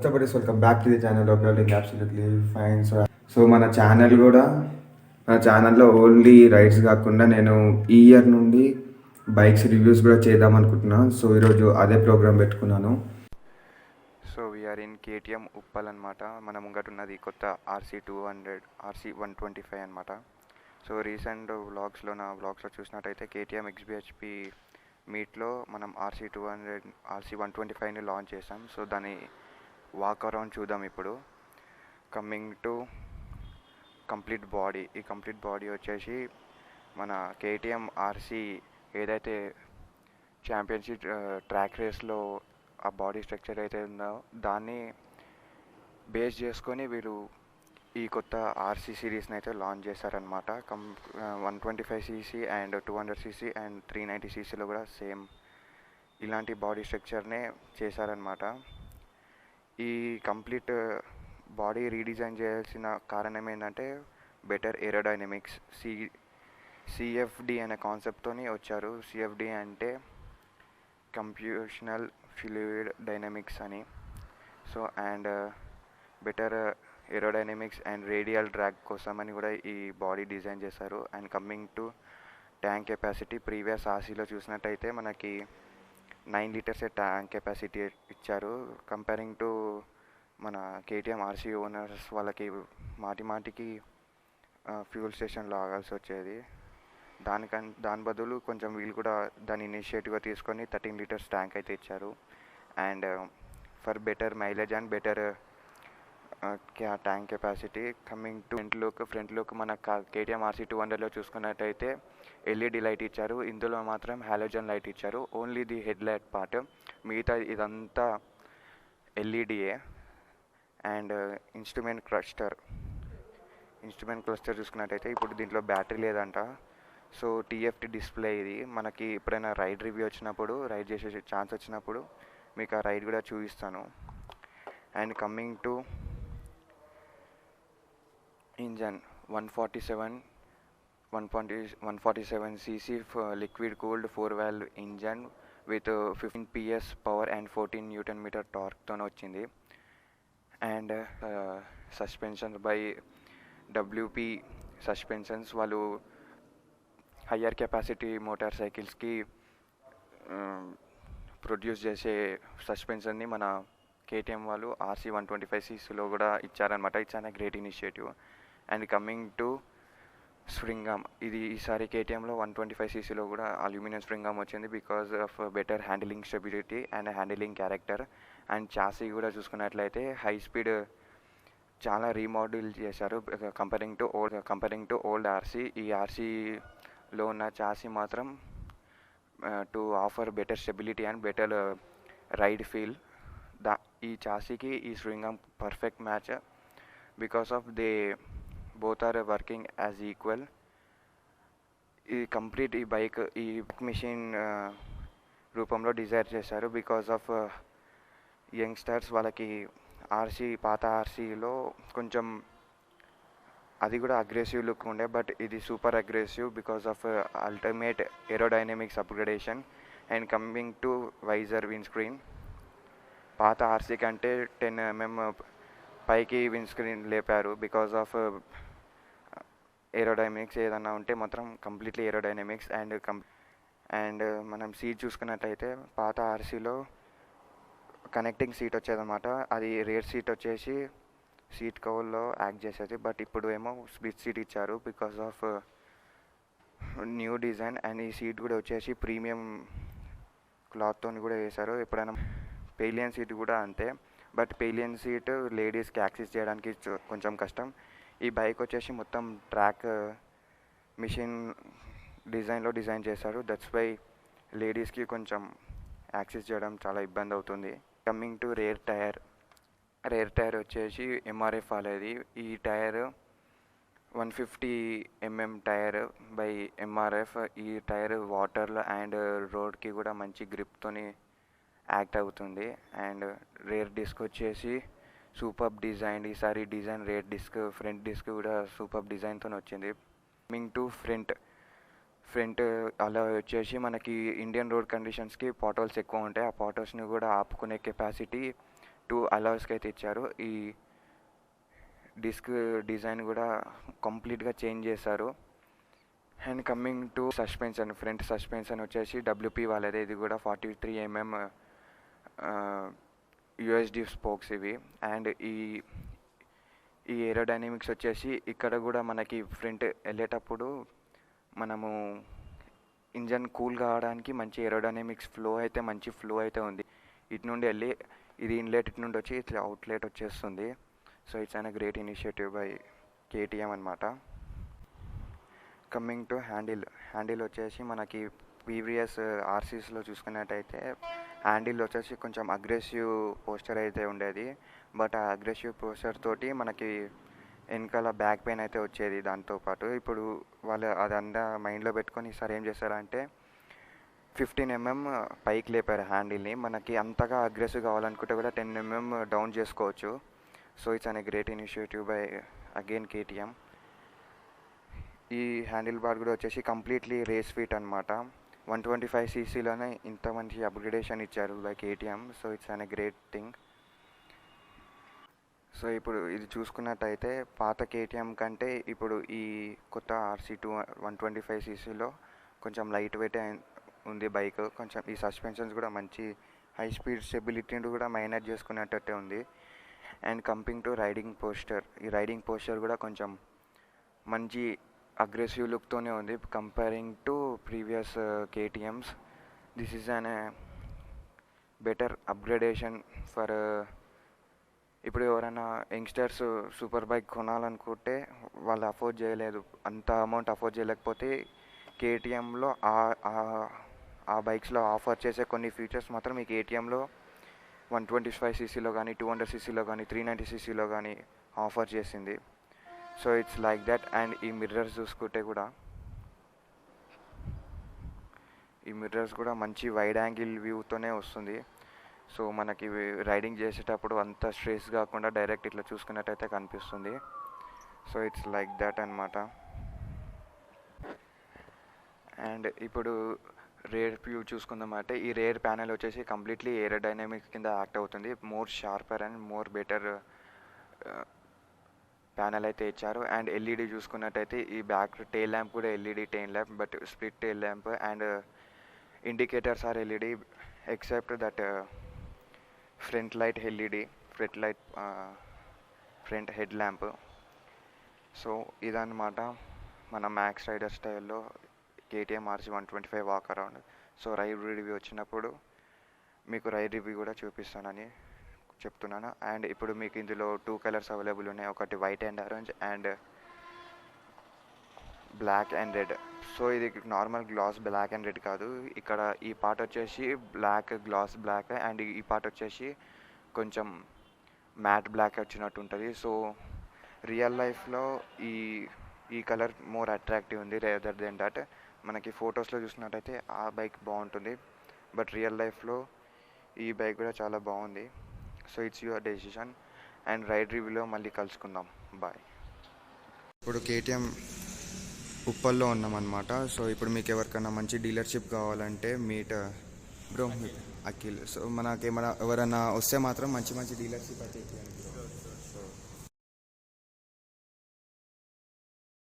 What's up, buddies? Welcome back to the channel. Hope you're doing absolutely fine. So మన channel కూడా మన ఛానల్లో only rides కాకుండా నేను ఈ ఇయర్ నుండి బైక్స్ రివ్యూస్ కూడా చేద్దాం అనుకుంటున్నాను. సో ఈరోజు అదే ప్రోగ్రామ్ పెట్టుకున్నాను. So we are in KTM Uppal అనమాట. మన ముంగట ఉన్నది కొత్త RC200 RC125 అనమాట. సో రీసెంట్ వ్లాగ్స్లో చూసినట్టయితే కేటీఎం XBHP మీట్లో మనం RC200 RC125ని లాంచ్ చేసాం. సో దాని వాక్ అరౌండ్ చూద్దాం ఇప్పుడు. కమింగ్ టు కంప్లీట్ బాడీ, ఈ కంప్లీట్ బాడీ వచ్చేసి మన కేటీఎం RC ఏదైతే ఛాంపియన్షిప్ ట్రాక్ రేస్లో ఆ బాడీ స్ట్రక్చర్ అయితే ఉందో దాన్ని బేస్ చేసుకొని వీళ్ళు ఈ కొత్త RC సిరీస్ని అయితే లాంచ్ చేశారనమాట. 125cc అండ్ 200cc అండ్ 390ccలో కూడా సేమ్ ఇలాంటి బాడీ స్ట్రక్చర్నే చేశారనమాట. ఈ కంప్లీట్ బాడీ రీడిజైన్ చేయాల్సిన కారణం ఏంటంటే బెటర్ ఏరోడైనమిక్స్. CFD అనే కాన్సెప్ట్తో వచ్చారు. CFD అంటే కంప్యూషనల్ ఫ్లూయిడ్ డైనమిక్స్ అని. So and better aerodynamics and radial drag కోసం అని కూడా ఈ బాడీ డిజైన్ చేశారు. And coming to tank capacity, previous RCలో చూసినట్టయితే మనకి 9 లీటర్స్ ట్యాంక్ కెపాసిటీ ఇచ్చారు. కంపేరింగ్ టు మన కేటీఎం RC ఓనర్స్ వాళ్ళకి మాటికి ఫ్యూల్ స్టేషన్లో ఆగాల్సి వచ్చేది. దాని బదులు కొంచెం వీళ్ళు కూడా దాని ఇనిషియేటివ్గా తీసుకొని 13 లీటర్స్ ట్యాంక్ అయితే ఇచ్చారు. And for better mileage and better tank capacity. Coming to front look మన కేటీఎం RC200లో చూసుకున్నట్టయితే LED లైట్ ఇచ్చారు. ఇందులో మాత్రం హాలోజన్ లైట్ ఇచ్చారు. Only the head light part, మిగతా ఇదంతా LEDయే. అండ్ ఇన్స్ట్రుమెంట్ క్లస్టర్ చూసుకున్నట్టయితే ఇప్పుడు దీంట్లో బ్యాటరీ లేదంట. సో TFT డిస్ప్లే ఇది. మనకి ఎప్పుడైనా రైడ్ రివ్యూ వచ్చినప్పుడు, రైడ్ చేసే ఛాన్స్ వచ్చినప్పుడు మీకు ఆ రైడ్ కూడా చూపిస్తాను. And coming to engine, 147cc liquid cooled 4-valve engine with 15 PS power and 14 Nm టార్క్తో వచ్చింది. And suspension by WP suspensions. వాళ్ళు హయ్యర్ కెపాసిటీ మోటార్ సైకిల్స్కి ప్రొడ్యూస్ చేసే సస్పెన్షన్ని మన కేటీఎం వాళ్ళు RC125ccలో కూడా ఇచ్చారనమాట. It's an great initiative. And coming to spring arm, ఇది ఈసారి కేటీఎంలో 125ccలో కూడా అల్యూమినియం స్ప్రింగ్ ఆర్మ్ వచ్చింది because of better handling stability and handling character. And chassis కూడా చూసుకున్నట్లయితే హై స్పీడ్ చాలా రీమోడల్ చేశారు కంపేరింగ్ టు ఓల్డ్ RC. ఈ RCలో ఉన్న చాసీ మాత్రం to offer better stability and better ride feel. ఈ చాసీకి ఈ spring arm perfect match because of they both are working as equal. ఈ కంప్లీట్ ఈ బైక్ ఈ మిషన్ రూపంలో డిజైన్ చేశారు బికాస్ ఆఫ్ యంగ్స్టర్స్. వాళ్ళకి పాత RCలో కొంచెం అది కూడా అగ్రెసివ్ లుక్ ఉండే, బట్ ఇది super aggressive because of ultimate aerodynamics upgradation. And coming to visor windscreen, పాత RC కంటే 10 mm పైకి విండ్ స్క్రీన్ లేపారు బికాస్ ఆఫ్ ఏరోడైనమిక్స్. ఏదన్నా ఉంటే మాత్రం కంప్లీట్లీ ఏరోడైనమిక్స్. అండ్ మనం సీట్ చూసుకున్నట్లయితే పాత RCలో కనెక్టింగ్ సీట్ వచ్చేదన్నమాట. అది రేర్ సీట్ వచ్చేసి సీట్ కవర్లో యాక్ట్ చేసేది, బట్ ఇప్పుడు ఏమో స్ప్లిట్ సీట్ ఇచ్చారు because of new design. And ఈ సీట్ కూడా వచ్చేసి ప్రీమియం క్లాత్తో కూడా వేశారు. ఎప్పుడైనా పేలియన్ సీట్ కూడా అంతే, బట్ పేలియన్ సీట్ లేడీస్కి యాక్సెస్ చేయడానికి కొంచెం కష్టం. ఈ బైక్ వచ్చేసి మొత్తం ట్రాక్ మిషన్ డిజైన్ చేశారు. దట్స్ వై లేడీస్కి కొంచెం యాక్సెస్ చేయడం చాలా ఇబ్బంది అవుతుంది. కమింగ్ టు రేర్ టైర్ వచ్చేసి MRF వాళ్ళది. ఈ tyre 150 mm tyre by MRF. ఈ టైర్ వాటర్లో అండ్ రోడ్కి కూడా మంచి గ్రిప్తోని యాక్ట్ అవుతుంది. అండ్ రేర్ డిస్క్ వచ్చేసి సూపర్ డిజైన్. ఈసారి design rear disc, front disc కూడా సూపర్ డిజైన్తో వచ్చింది. కమింగ్ టు ఫ్రంట్ అలా వచ్చేసి మనకి ఇండియన్ రోడ్ కండిషన్స్కి పాటోల్స్ ఎక్కువ ఉంటాయి. ఆ పాటోల్స్ని కూడా ఆపుకునే కెపాసిటీ 2 అలాయ్స్కి అయితే ఇచ్చారు. ఈ డిస్క్ డిజైన్ కూడా కంప్లీట్గా చేంజ్ చేశారు. And coming to suspension, front suspension వచ్చేసి డబ్ల్యూపీ వాళ్ళదే. ఇది కూడా 43 mm యూఎస్డి స్పోక్స్ ఇవి. అండ్ ఈ ఏరోడైనమిక్స్ వచ్చేసి ఇక్కడ కూడా మనకి ఫ్రంట్ వెళ్ళేటప్పుడు మనము ఇంజన్ కూల్ కావడానికి మంచి ఏరోడైనమిక్స్ ఫ్లో అయితే ఉంది. ఇటు నుండి వెళ్ళి ఇది ఇన్లెట్, ఇటు నుండి వచ్చి ఇట్లా అవుట్లెట్ వచ్చేస్తుంది. So it's an great initiative by KTM అనమాట. కమింగ్ టు హ్యాండిల్ వచ్చేసి మనకి ప్రీవియస్ ఆర్సీస్లో చూసుకున్నట్టయితే హ్యాండిల్ వచ్చేసి కొంచెం అగ్రెసివ్ పోస్చర్ అయితే ఉండేది. బట్ ఆ అగ్రెసివ్ పోస్చర్ తోటి మనకి వెనకాల బ్యాక్ పెయిన్ అయితే వచ్చేది. దాంతోపాటు ఇప్పుడు వాళ్ళు అదంతా మైండ్లో పెట్టుకొని ఈసారి ఏం చేశారంటే 15 mm పైకి లేపారు హ్యాండిల్ని. మనకి అంతగా అగ్రెసివ్ కావాలనుకుంటే కూడా 10 mm డౌన్ చేసుకోవచ్చు. So it's an great initiative by again KTM. ఈ హ్యాండిల్ బార్ కూడా వచ్చేసి కంప్లీట్లీ రేస్ ఫిట్ అనమాట. 125cc ఇంత మంచి అప్గ్రేడేషన్ ఇచ్చారు by KTM. So it's an great thing. So ఇప్పుడు ఇది చూసుకున్నట్టయితే పాత కేటీఎం కంటే ఇప్పుడు ఈ కొత్త RC2 125cc కొంచెం లైట్ వెయిట్ ఉంది బైక్. కొంచెం ఈ సస్పెన్షన్స్ కూడా మంచి హై స్పీడ్ స్టెబిలిటీని కూడా మేనేజ్ చేసుకునేటట్టే ఉంది. And coming to riding posture, ఈ రైడింగ్ పోస్చర్ కూడా కొంచెం మంచి అగ్రెసివ్ లుక్తోనే ఉంది comparing to previous KTMs. This is an better upgradation for ఇప్పుడు ఎవరైనా యంగ్స్టర్స్ సూపర్ బైక్ కొనాలనుకుంటే వాళ్ళు అఫోర్డ్ చేయలేదు, అంత అమౌంట్ అఫోర్డ్ చేయలేకపోతే కేటీఎంలో ఆ బైక్స్లో ఆఫర్ చేసే కొన్ని ఫీచర్స్ మాత్రం ఈ కేటీఎంలో 125cc కానీ 200cc కానీ 390cc కానీ ఆఫర్ చేసింది. So it's like that. And ఈ మిర్రర్స్ చూసుకుంటే కూడా ఈ మిర్రర్స్ కూడా మంచి వైడ్ యాంగిల్ వ్యూతోనే వస్తుంది. సో మనకి రైడింగ్ చేసేటప్పుడు అంత స్ట్రెస్ కాకుండా డైరెక్ట్ ఇట్లా చూసుకున్నట్టయితే కనిపిస్తుంది. సో ఇట్స్ లైక్ దట్ అనమాట. అండ్ ఇప్పుడు రేర్ వ్యూ చూసుకుందామంటే ఈ రేర్ ప్యానెల్ వచ్చేసి కంప్లీట్లీ ఏరోడైనమిక్స్ కింద యాక్ట్ అవుతుంది. More sharper and more better panel అయితే ఇచ్చారు. అండ్ ఎల్ఈడి చూసుకున్నట్టయితే ఈ బ్యాక్ టెయిల్ ల్యాంప్ కూడా LED tail lamp, but split tail lamp. And indicators are LED except that front light LED, front head lamp. So ఇదన్నమాట మన max rider స్టైల్లో KTM RC 125 walk around. So ride review వచ్చినప్పుడు మీకు ride review కూడా చూపిస్తానని చెప్తున్నాను. And ఇప్పుడు మీకు ఇందులో 2 కలర్స్ అవైలబుల్ ఉన్నాయి, ఒకటి white and orange and black and red. So ఇది normal gloss black and red కాదు, ఇక్కడ ఈ పార్ట్ వచ్చేసి బ్లాక్ గ్లాస్ బ్లాక్ అండ్ ఈ పార్ట్ వచ్చేసి కొంచెం మ్యాట్ బ్లాక్ వచ్చినట్టు ఉంటుంది. సో రియల్ లైఫ్లో ఈ కలర్ మోర్ అట్రాక్టివ్ ఉంది రేదర్ దెన్ దట్. మనకి ఫొటోస్లో చూసినట్టయితే ఆ బైక్ బాగుంటుంది, బట్ రియల్ లైఫ్లో ఈ బైక్ కూడా చాలా బాగుంది. So it's your decision. And ride రివ్యూలో మళ్ళీ కలుసుకుందాం. బాయ్. ఇప్పుడు కేటీఎం ఉప్పల్లో ఉన్నామన్నమాట. సో ఇప్పుడు మీకు ఎవరికైనా మంచి డీలర్షిప్ కావాలంటే మీట్ బ్రో అఖిల్. సో మనకి ఎవరైనా వస్తే మాత్రం మంచి డీలర్షిప్ అయితే